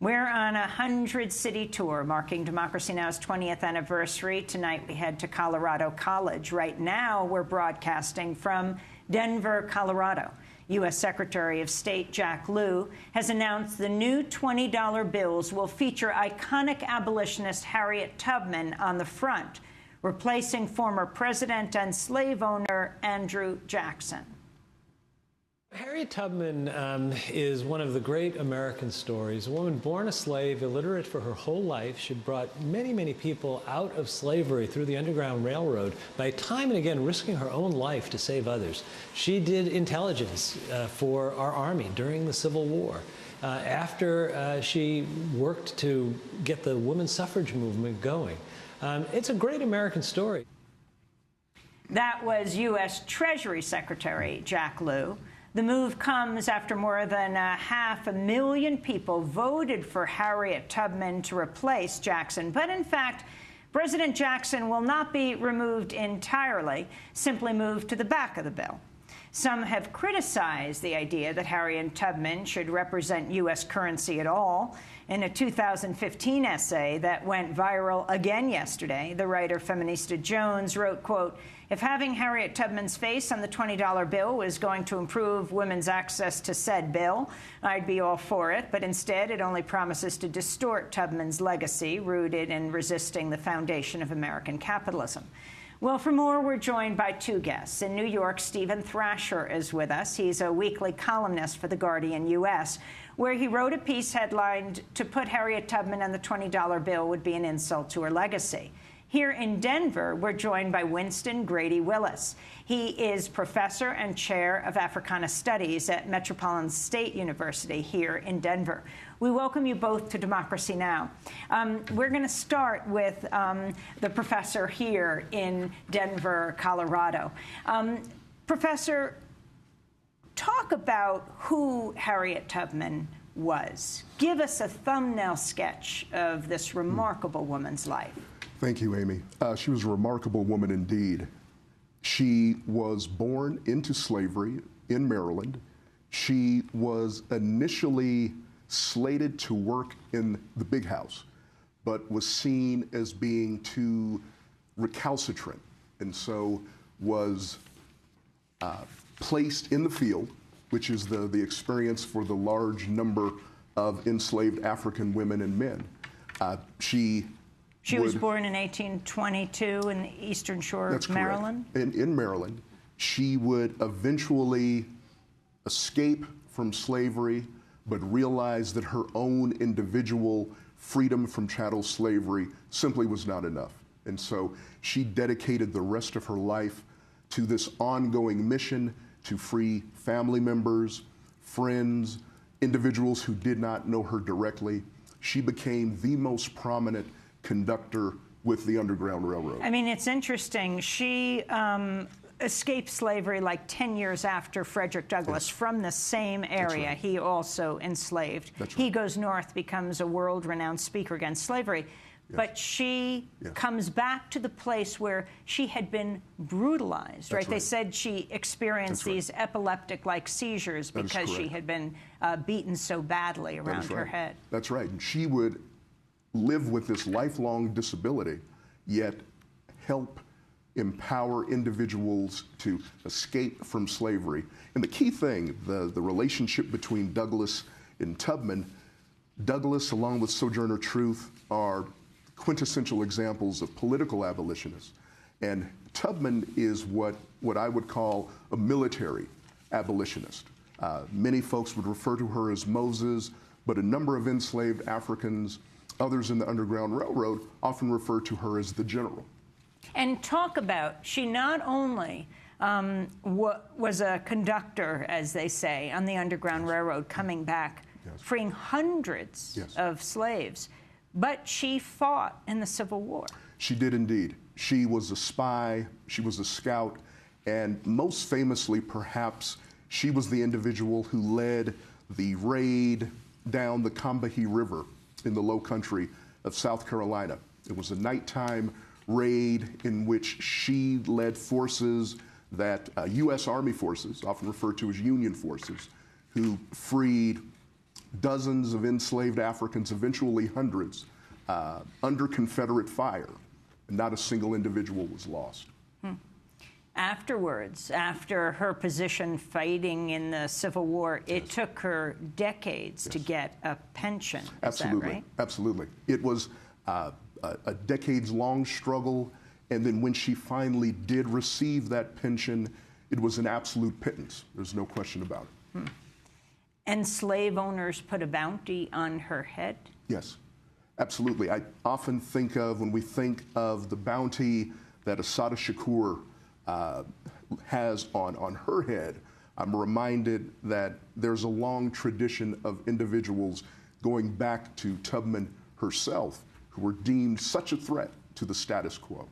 We're on a 100-city tour marking Democracy Now!'s 20th anniversary. Tonight we head to Colorado College. Right now we're broadcasting from Denver, Colorado. U.S. Secretary of State Jack Lew has announced the new $20 bills will feature iconic abolitionist Harriet Tubman on the front, replacing former president and slave owner Andrew Jackson. Harriet Tubman is one of the great American stories. A woman born a slave, illiterate for her whole life. She brought many, many people out of slavery through the Underground Railroad by time and again risking her own life to save others. She did intelligence for our Army during the Civil War. After she worked to get the women's suffrage movement going. It's a great American story. That was U.S. Treasury Secretary Jack Lew. The move comes after more than 500,000 people voted for Harriet Tubman to replace Jackson. But in fact, President Jackson will not be removed entirely, simply moved to the back of the bill. Some have criticized the idea that Harriet Tubman should represent U.S. currency at all. In a 2015 essay that went viral again yesterday, the writer Feminista Jones wrote, quote, "If having Harriet Tubman's face on the $20 bill was going to improve women's access to said bill, I'd be all for it, but instead it only promises to distort Tubman's legacy, rooted in resisting the foundation of American capitalism." Well, for more, we're joined by two guests. In New York, Stephen Thrasher is with us. He's a weekly columnist for The Guardian U.S., where he wrote a piece headlined, "To put Harriet Tubman on the $20 bill would be an insult to her legacy." Here in Denver, we're joined by Winston Grady-Willis. He is professor and chair of Africana Studies at Metropolitan State University here in Denver. We welcome you both to Democracy Now! We're going to start with the professor here in Denver, Colorado. Professor, talk about who Harriet Tubman was. Give us a thumbnail sketch of this remarkable woman's life. Thank you, Amy. She was a remarkable woman indeed. She was born into slavery in Maryland. She was initially slated to work in the big house, but was seen as being too recalcitrant, and so was placed in the field, which is the experience for the large number of enslaved African women and men. She was born in 1822 in the Eastern Shore of Maryland? That's correct. In Maryland. She would eventually escape from slavery, but realize that her own individual freedom from chattel slavery simply was not enough. And so she dedicated the rest of her life to this ongoing mission to free family members, friends, individuals who did not know her directly. She became the most prominent conductor with the Underground Railroad. I mean, it's interesting. She escaped slavery like 10 years after Frederick Douglass, yes, from the same area. Right. He also enslaved. That's right. He goes north, becomes a world-renowned speaker against slavery. Yes. But she, yes, comes back to the place where she had been brutalized, right? They said she experienced these epileptic-like seizures because she had been beaten so badly around her head. That's right. And she would live with this lifelong disability, yet help empower individuals to escape from slavery. And the key thing, the relationship between Douglass and Tubman, Douglass, along with Sojourner Truth, are quintessential examples of political abolitionists. And Tubman is what I would call a military abolitionist. Many folks would refer to her as Moses, but a number of enslaved Africans, others in the Underground Railroad, often refer to her as the general. And talk about, she not only was a conductor, as they say, on the Underground Railroad, coming back, yes, freeing hundreds, yes, of slaves, but she fought in the Civil War. She did indeed. She was a spy, she was a scout, and most famously, perhaps, she was the individual who led the raid down the Combahee River in the low country of South Carolina. It was a nighttime raid in which she led forces that U.S. Army forces, often referred to as Union forces, who freed dozens of enslaved Africans, eventually hundreds, under Confederate fire. Not a single individual was lost. Afterwards, after her position fighting in the Civil War, it took her decades to get a pension. Absolutely, is that right? Absolutely. It was a decades-long struggle, and then when she finally did receive that pension, it was an absolute pittance. There's no question about it. And slave owners put a bounty on her head? Yes, absolutely. I often think of, when we think of the bounty that Assata Shakur has on her head, I'm reminded that there's a long tradition of individuals going back to Tubman herself who were deemed such a threat to the status quo.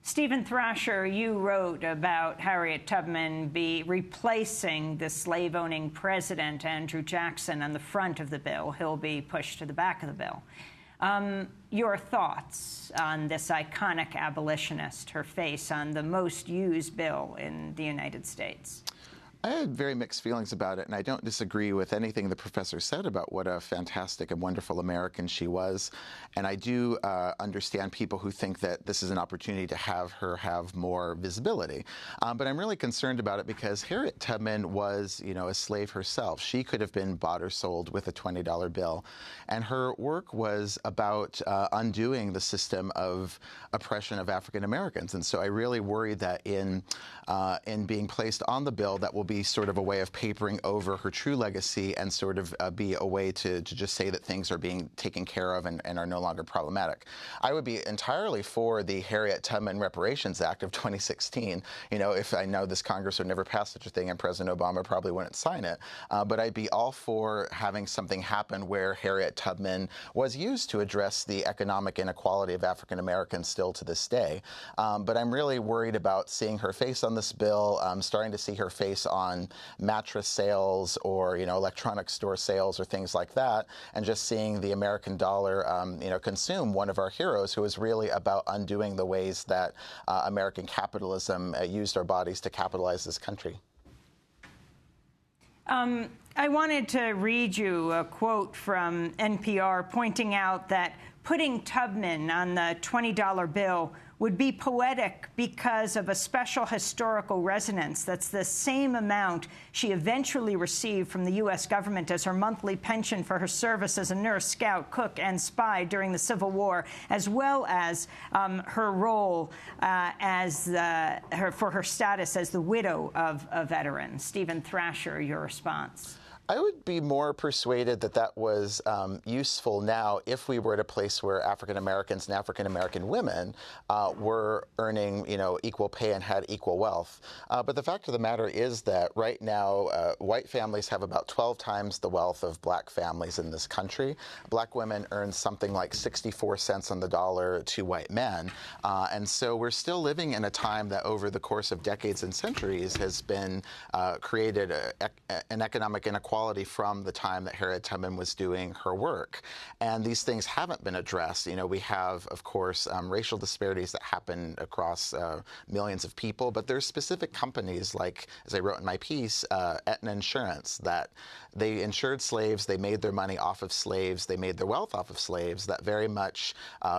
Stephen Thrasher, you wrote about Harriet Tubman replacing the slave-owning president, Andrew Jackson, on the front of the bill. He'll be pushed to the back of the bill. Your thoughts on this iconic abolitionist, her face on the most used bill in the United States? I had very mixed feelings about it, and I don't disagree with anything the professor said about what a fantastic and wonderful American she was. And I do understand people who think that this is an opportunity to have her have more visibility. But I'm really concerned about it because Harriet Tubman was, a slave herself. She could have been bought or sold with a $20 bill. And her work was about undoing the system of oppression of African Americans. And so I really worry that in being placed on the bill, that will be sort of a way of papering over her true legacy and sort of be a way to just say that things are being taken care of and are no longer problematic. I would be entirely for the Harriet Tubman Reparations Act of 2016. If I know this Congress would never pass such a thing and President Obama probably wouldn't sign it. But I'd be all for having something happen where Harriet Tubman was used to address the economic inequality of African Americans still to this day. But I'm really worried about seeing her face on this bill, starting to see her face on mattress sales or electronic store sales or things like that, and just seeing the American dollar consume one of our heroes who is really about undoing the ways that American capitalism used our bodies to capitalize this country. I wanted to read you a quote from NPR pointing out that putting Tubman on the $20 bill would be poetic because of a special historical resonance that's the same amount she eventually received from the U.S. government as her monthly pension for her service as a nurse, scout, cook, and spy during the Civil War, as well as her role for her status as the widow of a veteran. Stephen Thrasher, your response. I would be more persuaded that that was useful now if we were at a place where African Americans and African American women were earning, equal pay and had equal wealth. But the fact of the matter is that right now, white families have about 12 times the wealth of black families in this country. Black women earn something like 64 cents on the dollar to white men. And so we're still living in a time that over the course of decades and centuries has been created an economic inequality from the time that Harriet Tubman was doing her work. And these things haven't been addressed. We have, of course, racial disparities that happen across millions of people, but there's specific companies like, as I wrote in my piece, Aetna Insurance, that they insured slaves, they made their money off of slaves, they made their wealth off of slaves, that very much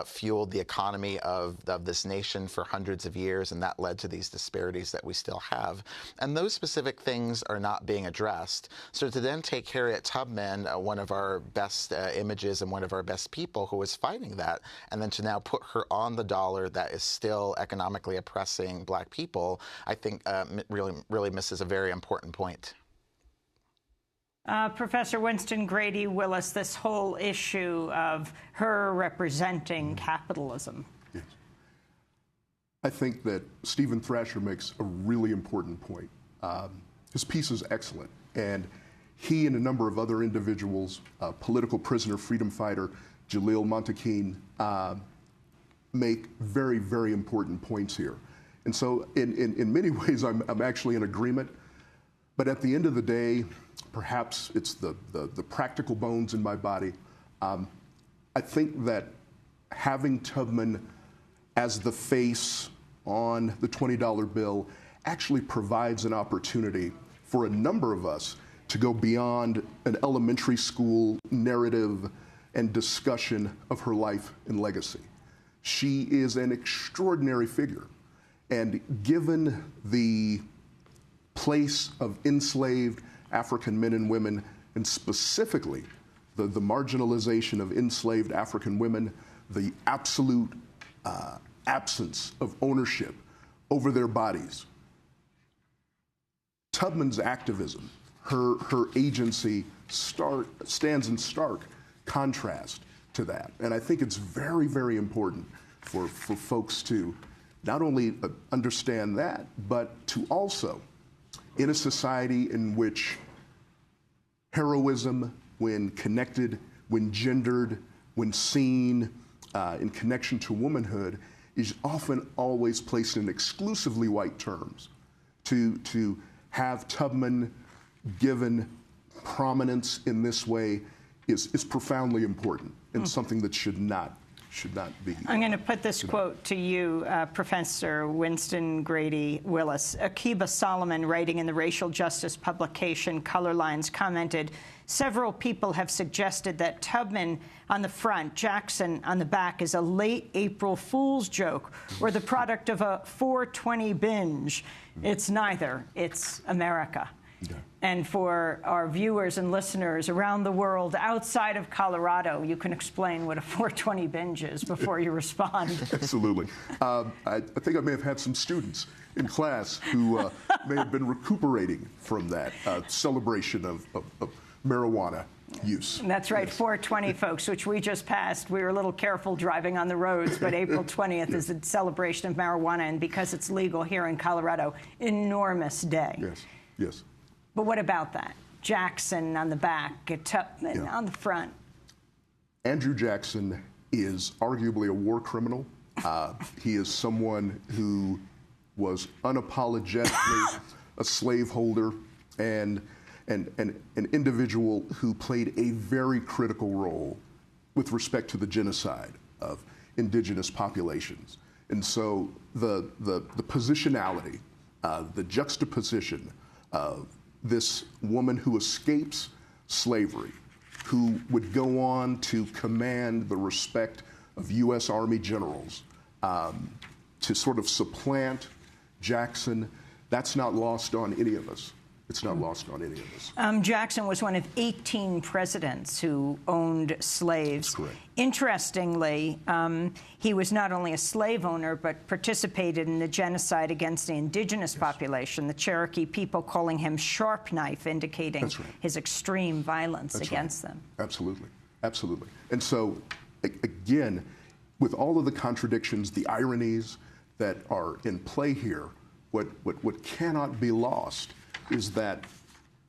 fueled the economy of this nation for hundreds of years, and that led to these disparities that we still have. And those specific things are not being addressed. So to then take Harriet Tubman, one of our best images and one of our best people who was fighting that, and then to now put her on the dollar that is still economically oppressing black people, I think really misses a very important point. Professor Winston Grady-Willis, this whole issue of her representing capitalism. Yes. I think that Stephen Thrasher makes a really important point. His piece is excellent, and he and a number of other individuals, political prisoner, freedom fighter, Jalil Montequin, make very, very important points here. And so in many ways, I'm actually in agreement. But at the end of the day, perhaps it's the practical bones in my body. I think that having Tubman as the face on the $20 bill actually provides an opportunity for a number of us to go beyond an elementary school narrative and discussion of her life and legacy. She is an extraordinary figure. And given the place of enslaved African men and women, and specifically the marginalization of enslaved African women, the absolute absence of ownership over their bodies, Tubman's activism, her agency stands in stark contrast to that. And I think it's very, very important for folks to not only understand that, but to also, in a society in which heroism, when connected, when gendered, when seen in connection to womanhood, is often always placed in exclusively white terms. To have Tubman given prominence in this way is profoundly important and something that should not be. I'm going to put this quote to you, Professor Winston Grady-Willis. Akiba Solomon, writing in the racial justice publication Color Lines, commented, "Several people have suggested that Tubman on the front, Jackson on the back is a late April Fool's joke or the product of a 420 binge. It's neither. It's America." Yeah. And for our viewers and listeners around the world outside of Colorado, you can explain what a 420 binge is before you respond. Absolutely. I think I may have had some students in class who may have been recuperating from that celebration of marijuana use. That's right, yes. 420, folks, which we just passed. We were a little careful driving on the roads, but April 20th is a celebration of marijuana, and because it's legal here in Colorado, enormous day. Yes, yes. But what about that? Jackson on the back, Tubman on the front. Andrew Jackson is arguably a war criminal. He is someone who was unapologetically a slaveholder and an individual who played a very critical role with respect to the genocide of indigenous populations. And so the positionality, the juxtaposition of this woman who escapes slavery, who would go on to command the respect of U.S. Army generals, to sort of supplant Jackson, that's not lost on any of us. It's not lost on any of us. Jackson was one of 18 presidents who owned slaves. That's correct. Interestingly, he was not only a slave owner, but participated in the genocide against the indigenous population, the Cherokee people calling him Sharp Knife, indicating his extreme violence against them. Absolutely, absolutely. And so, again, with all of the contradictions, the ironies that are in play here, what cannot be lost is that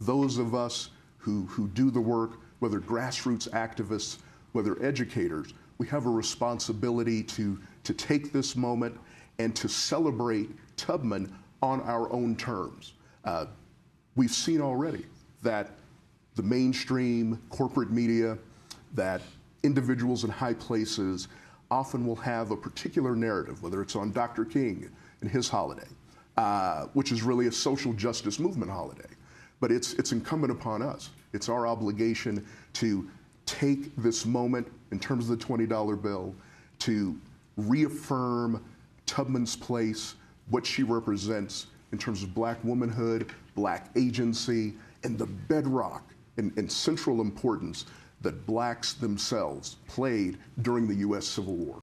those of us who do the work, whether grassroots activists, whether educators, we have a responsibility to take this moment and to celebrate Tubman on our own terms. We've seen already that the mainstream corporate media, that individuals in high places often will have a particular narrative, whether it's on Dr. King and his holiday, which is really a social justice movement holiday. But it's incumbent upon us. It's our obligation to take this moment in terms of the $20 bill to reaffirm Tubman's place, what she represents in terms of black womanhood, black agency, and the bedrock and central importance that blacks themselves played during the U.S. Civil War.